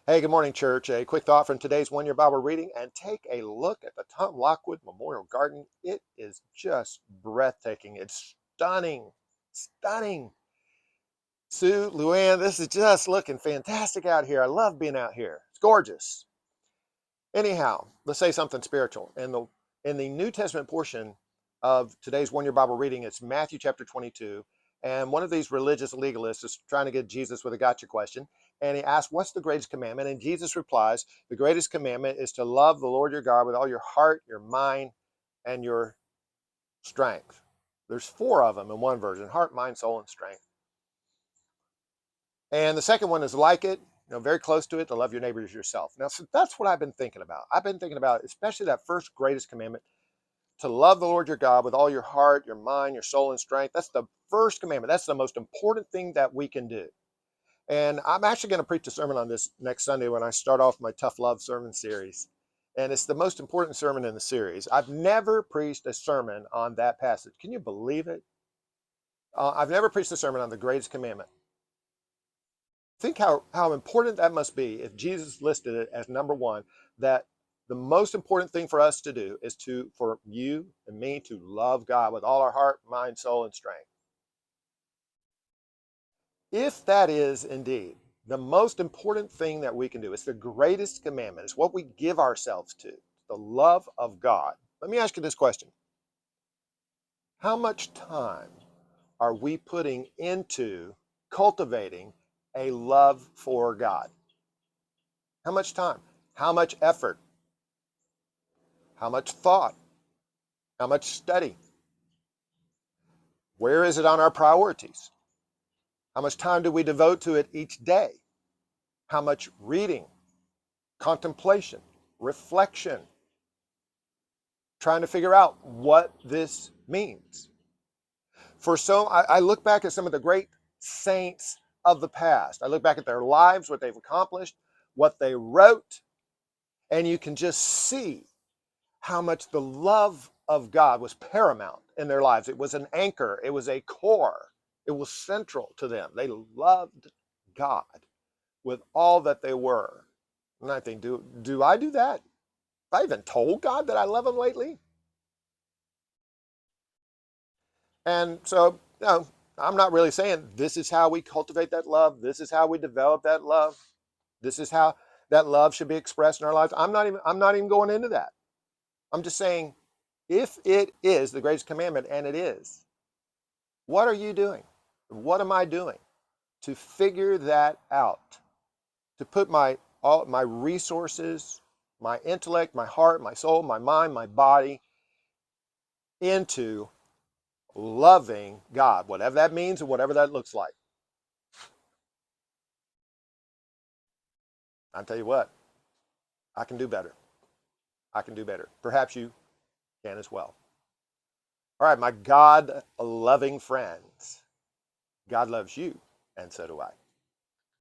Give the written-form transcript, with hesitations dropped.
Hey, good morning, church. A quick thought from today's one-year Bible reading, and take a look at the Tom Lockwood Memorial Garden. It is just breathtaking. It's stunning, stunning. Sue, Luann, this is just looking fantastic out here. I love being out here. It's gorgeous. Anyhow, let's say something spiritual. In the New Testament portion of today's one-year Bible reading, it's Matthew chapter 22. And one of these religious legalists is trying to get Jesus with a gotcha question. And he asks, what's the greatest commandment? And Jesus replies, the greatest commandment is to love the Lord your God with all your heart, your mind, and your strength. There's four of them in one version: heart, mind, soul, and strength. And the second one is like it, very close to it, to love your neighbor as yourself. Now, so that's what I've been thinking about. I've been thinking about, especially that first greatest commandment, to love the Lord your God with all your heart, your mind, your soul, and strength. That's the first commandment. That's the most important thing that we can do. And I'm actually going to preach a sermon on this next Sunday when I start off my Tough Love sermon series. And it's the most important sermon in the series. I've never preached a sermon on that passage. Can you believe it? I've never preached a sermon on the greatest commandment. Think how important that must be if Jesus listed it as number one, that the most important thing for us to do is for you and me to love God with all our heart, mind, soul, and strength. If that is indeed the most important thing that we can do, it's the greatest commandment, it's what we give ourselves to, the love of God. Let me ask you this question. How much time are we putting into cultivating a love for God? How much time? How much effort? How much thought? How much study? Where is it on our priorities? How much time do we devote to it each day? How much reading, contemplation, reflection, trying to figure out what this means? I look back at some of the great saints of the past. I look back at their lives, what they've accomplished, what they wrote, and you can just see how much the love of God was paramount in their lives. It was an anchor, it was a core, it was central to them. They loved God with all that they were. And I think, do I do that? Have I even told God that I love him lately? And so, I'm not really saying this is how we cultivate that love, this is how we develop that love, this is how that love should be expressed in our lives. I'm not even going into that. I'm just saying, if it is the greatest commandment, and it is, what are you doing? What am I doing to figure that out? To put all my resources, my intellect, my heart, my soul, my mind, my body into loving God, whatever that means and whatever that looks like. I'll tell you what, I can do better. I can do better. Perhaps you can as well. All right, my God loving friends, God loves you, and so do I.